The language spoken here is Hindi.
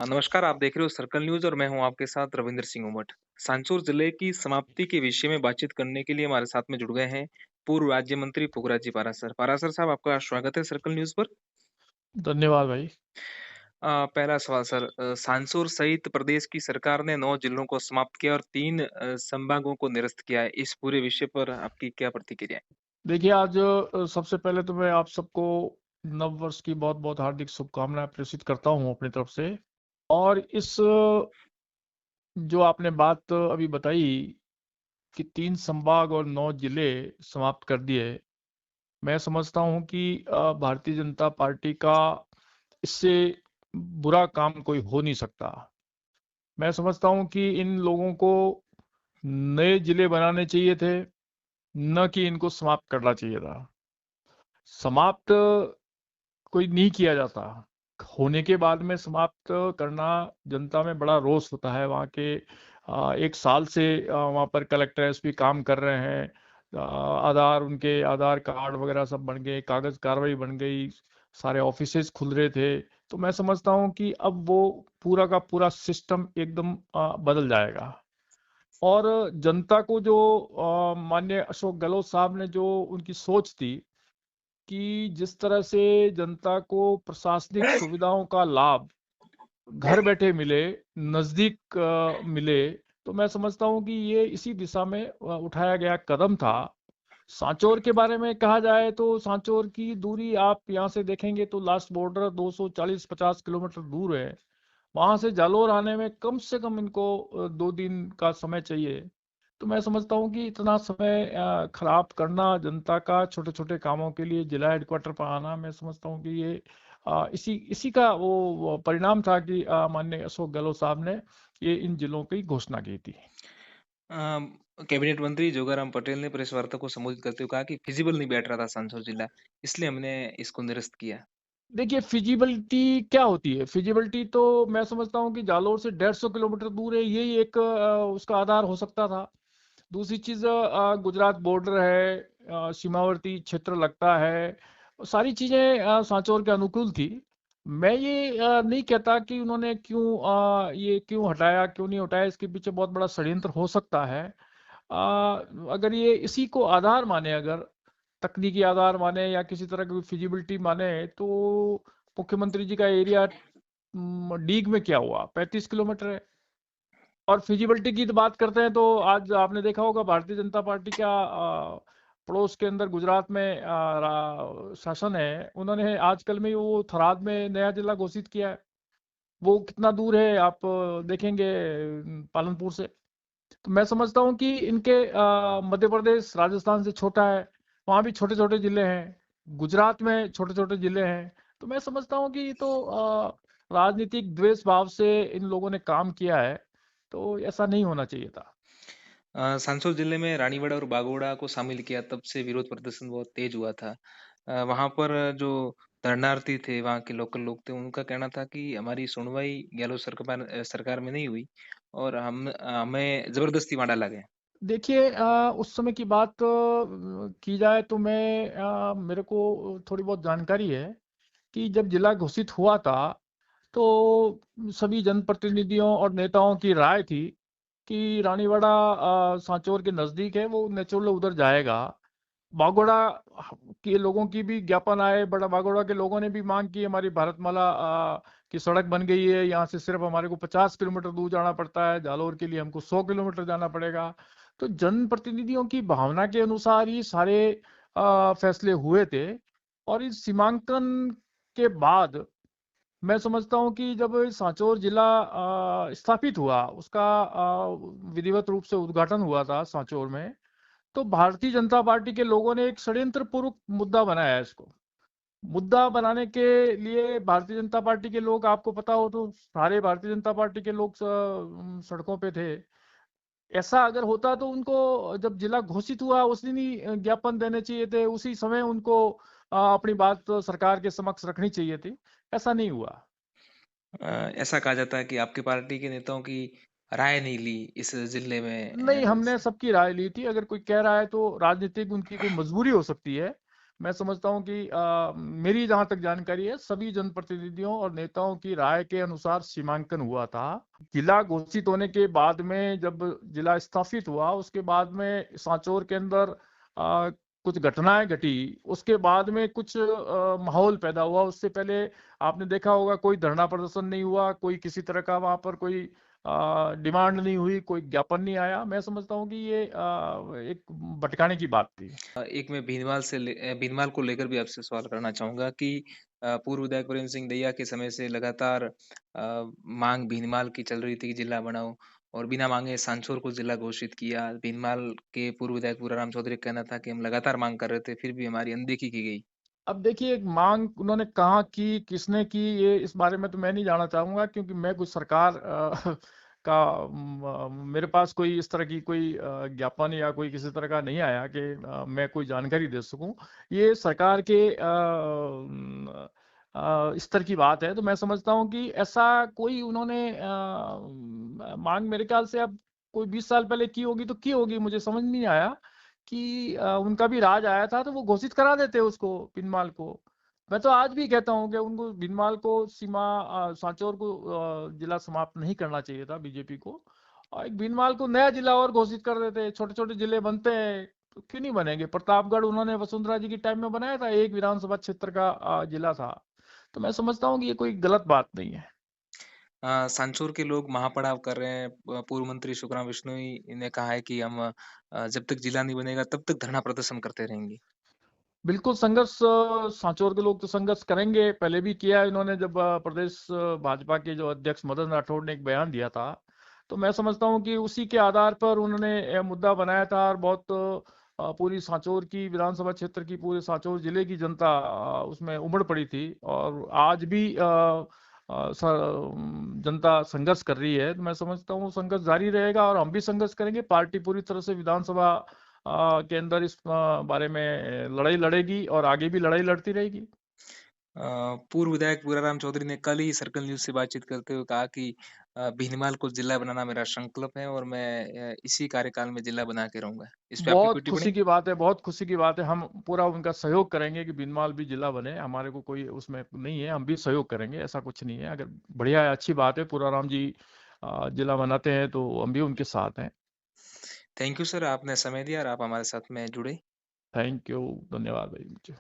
नमस्कार, आप देख रहे हो सर्कल न्यूज़ और मैं हूँ आपके साथ रविंद्र सिंह उमट। सांचौर जिले की समाप्ति के विषय में बातचीत करने के लिए हमारे साथ में जुड़ गए हैं पूर्व राज्य मंत्री पुखराज जी पारासर। पारासर साहब, आपका स्वागत है सर्कल न्यूज़ पर। धन्यवाद भाई। पहला सवाल सर, सांचौर सहित प्रदेश की सरकार ने 9 जिलों को समाप्त किया और 3 संभागों को निरस्त किया है। इस पूरे विषय पर आपकी क्या प्रतिक्रिया है? देखिए आज सबसे पहले तो मैं आप सबको नव वर्ष की बहुत-बहुत हार्दिक शुभकामनाएँ प्रेषित करता हूँ अपनी तरफ से। और इस जो आपने बात अभी बताई कि 3 संभाग और 9 जिले समाप्त कर दिए। मैं समझता हूँ कि भारतीय जनता पार्टी का इससे बुरा काम कोई हो नहीं सकता। मैं समझता हूँ कि इन लोगों को नए जिले बनाने चाहिए थे, ना कि इनको समाप्त करना चाहिए था। समाप्त कोई नहीं किया जाता। होने के बाद में समाप्त करना जनता में बड़ा रोष होता है। वहाँ के 1 साल से वहाँ पर कलेक्टर, एसपी काम कर रहे हैं। आधार उनके आधार कार्ड वगैरह सब बन गए, कागज़ कार्रवाई बन गई, सारे ऑफ़िसेज़ खुल रहे थे। तो मैं समझता हूँ कि अब वो पूरा का पूरा सिस्टम एकदम बदल जाएगा। और जनता को जो माननीय अशोक गहलोत साहब ने जो उनकी सोच थी कि जिस तरह से जनता को प्रशासनिक सुविधाओं का लाभ घर बैठे मिले, नज़दीक मिले, तो मैं समझता हूँ कि ये इसी दिशा में उठाया गया कदम था। सांचौर के बारे में कहा जाए तो सांचौर की दूरी आप यहाँ से देखेंगे तो लास्ट बॉर्डर 240-50 किलोमीटर दूर है। वहाँ से जालौर आने में कम से कम इनको 2 दिन का समय चाहिए। तो मैं समझता हूँ कि इतना समय खराब करना जनता का छोटे-छोटे कामों के लिए जिला हेडक्वार्टर पर आना, मैं समझता हूँ कि ये इसी इसी का वो परिणाम था कि माननीय अशोक गहलोत साहब ने ये इन जिलों की घोषणा की थी। कैबिनेट मंत्री जोगाराम पटेल ने प्रेस वार्ता को संबोधित करते हुए कहा कि फिजिबल नहीं बैठ रहा था सांसौर जिला, इसलिए हमने इसको निरस्त किया। देखिए फिजिबिलिटी क्या होती है? फिजिबिलिटी तो मैं समझता हूँ कि जालौर से 150 किलोमीटर दूर है, यही एक उसका आधार हो सकता था। दूसरी चीज़ गुजरात बॉर्डर है, सीमावर्ती क्षेत्र लगता है, सारी चीज़ें सांचौर के अनुकूल थी। मैं ये नहीं कहता कि उन्होंने ये क्यों हटाया, क्यों नहीं हटाया, इसके पीछे बहुत बड़ा षड्यंत्र हो सकता है। अगर ये इसी को आधार माने, अगर तकनीकी आधार माने या किसी तरह की फिजिबिलिटी माने, तो मुख्यमंत्री जी का एरिया डीग में क्या हुआ? 35 किलोमीटर है। और फिजिबिलिटी की तो बात करते हैं तो आज आपने देखा होगा भारतीय जनता पार्टी का पड़ोस के अंदर गुजरात में शासन है, उन्होंने आजकल में वो थराद में नया जिला घोषित किया है। वो कितना दूर है आप देखेंगे पालनपुर से। तो मैं समझता हूँ कि इनके मध्य प्रदेश राजस्थान से छोटा है, वहाँ भी छोटे छोटे जिले हैं, गुजरात में छोटे छोटे जिले हैं। तो मैं समझता हूँ कि ये तो राजनीतिक द्वेष भाव से इन लोगों ने काम किया है, तो ऐसा नहीं होना चाहिए था। सांसौर जिले में रानीवाड़ा और बागोड़ा को शामिल किया, तब से विरोध प्रदर्शन बहुत तेज हुआ था। वहाँ पर जो धरनार्थी थे, वहाँ के लोकल लोग थे, उनका कहना था कि हमारी सुनवाई गहलोत सरकार में नहीं हुई और हमें जबरदस्ती वहाँ डाला गया। देखिए उस समय की बात की जाए तो मेरे को थोड़ी बहुत जानकारी है कि जब जिला घोषित हुआ था, तो सभी जनप्रतिनिधियों और नेताओं की राय थी कि रानीवाड़ा सांचौर के नज़दीक है, वो नेचुरल उधर जाएगा। बागोड़ा के लोगों की भी ज्ञापन आए, बड़ा बागोड़ा के लोगों ने भी मांग की, हमारी भारतमाला की सड़क बन गई है, यहाँ से सिर्फ हमारे को 50 किलोमीटर दूर जाना पड़ता है, जालौर के लिए हमको 100 किलोमीटर जाना पड़ेगा। तो जनप्रतिनिधियों की भावना के अनुसार ही सारे फैसले हुए थे। और इस सीमांकन के बाद मैं समझता हूँ कि जब सांचौर जिला स्थापित हुआ, उसका विधिवत रूप से उद्घाटन हुआ था सांचौर में, तो भारतीय जनता पार्टी के लोगों ने एक षड्यंत्र पूर्वक मुद्दा बनाया है इसको। मुद्दा बनाने के लिए भारतीय जनता पार्टी के लोग, आपको पता हो तो सारे भारतीय जनता पार्टी के लोग सड़कों पे थे। ऐसा अगर होता तो उनको जब जिला घोषित हुआ उस दिन ही ज्ञापन देने चाहिए थे, उसी समय उनको अपनी बात सरकार के समक्ष रखनी चाहिए थी। ऐसा नहीं हुआ। ऐसा कहा जाता है कि आपकी पार्टी के नेताओं की राय नहीं ली इस जिले में। नहीं, हमने सबकी राय ली थी। अगर कोई कह रहा है तो राजनीतिक उनकी कोई मजबूरी हो सकती है। मैं समझता हूँ कि मेरी जहाँ तक जानकारी है, सभी जनप्रतिनिधियों और नेताओं की राय के अनुसार सीमांकन हुआ था। जिला घोषित होने के बाद में जब जिला स्थापित हुआ, उसके बाद में सांचौर के अंदर कुछ घटनाएँ घटी, उसके बाद में कुछ माहौल पैदा हुआ। उससे पहले आपने देखा होगा कोई धरना प्रदर्शन नहीं हुआ, कोई किसी तरह का वहाँ पर कोई डिमांड नहीं हुई, कोई ज्ञापन नहीं आया। मैं समझता हूँ कि ये एक भटकाने की बात थी। एक मैं भीनमाल को लेकर भी आपसे सवाल करना चाहूँगा कि पूर्व विधायक प्रेम सिंह दैया के समय से लगातार माँग भीनमाल की चल रही थी कि जिला बनाओ और बिना माँगे सांचौर को जिला घोषित किया। भीनमाल के पूर्व विधायक पूराराम चौधरी का कहना था कि हम लगातार माँग कर रहे थे, फिर भी हमारी अनदेखी की गई। अब देखिए एक माँग उन्होंने कहाँ की, किसने की, ये इस बारे में तो मैं नहीं जानना चाहूँगा क्योंकि मैं कुछ सरकार मेरे पास कोई इस तरह की कोई ज्ञापन या कोई किसी तरह का नहीं आया कि मैं कोई जानकारी दे सकूँ। ये सरकार के स्तर की बात है, तो मैं समझता हूँ कि ऐसा कोई उन्होंने माँग मेरे ख़्याल से अब कोई 20 साल पहले की होगी तो की होगी, मुझे समझ नहीं आया कि उनका भी राज आया था तो वो घोषित करा देते उसको, भीनमाल को। मैं तो आज भी कहता हूँ कि उनको भीनमाल को सांचौर को जिला समाप्त नहीं करना चाहिए था बीजेपी को और एक भीनमाल को नया जिला और घोषित कर देते। छोटे-छोटे जिले बनते हैं, तो क्यों नहीं बनेंगे? प्रतापगढ़ उन्होंने वसुंधरा जी के टाइम में बनाया था, एक विधानसभा क्षेत्र का जिला था। तो मैं समझता हूँ कि ये कोई गलत बात नहीं है। सांचौर के लोग महापड़ाव कर रहे हैं। पूर्व मंत्री सुखराम बिश्नोई ने कहा है कि हम जब तक जिला नहीं बनेगा तब तक धरना प्रदर्शन करते रहेंगे। बिल्कुल संघर्ष सांचौर के लोग तो संघर्ष करेंगे, पहले भी किया है इन्होंने जब प्रदेश भाजपा के जो अध्यक्ष मदन राठौड़ ने एक बयान दिया था, तो मैं समझता हूँ कि उसी के आधार पर उन्होंने मुद्दा बनाया था और बहुत पूरी सांचौर की विधानसभा क्षेत्र की पूरे सांचौर जिले की जनता उसमें उमड़ पड़ी थी और आज भी जनता संघर्ष कर रही है, तो मैं समझता हूँ संघर्ष जारी रहेगा और हम भी संघर्ष करेंगे। पार्टी पूरी तरह से विधानसभा के अंदर इस बारे में लड़ाई लड़ेगी और आगे भी लड़ाई लड़ती रहेगी। पूर्व विधायक पूराराम चौधरी ने कल ही सर्कल न्यूज़ से बातचीत करते हुए कहा कि भीनमाल को जिला बनाना मेरा संकल्प है और मैं इसी कार्यकाल में जिला बना के रहूँगा। इस पे आपकी कोई बहुत टिप्पणी? खुशी की बात है, बहुत खुशी की बात है। हम पूरा उनका सहयोग करेंगे कि भीनमाल भी जिला बने। हमारे को कोई उसमें नहीं है, हम भी सहयोग करेंगे, ऐसा कुछ नहीं है। अगर बढ़िया है, अच्छी बात है, पूराराम जी जिला बनाते हैं तो हम भी उनके साथ हैं। थैंक यू सर, आपने समय दिया और आप हमारे साथ में जुड़े। थैंक यू, धन्यवाद भाई मुझे।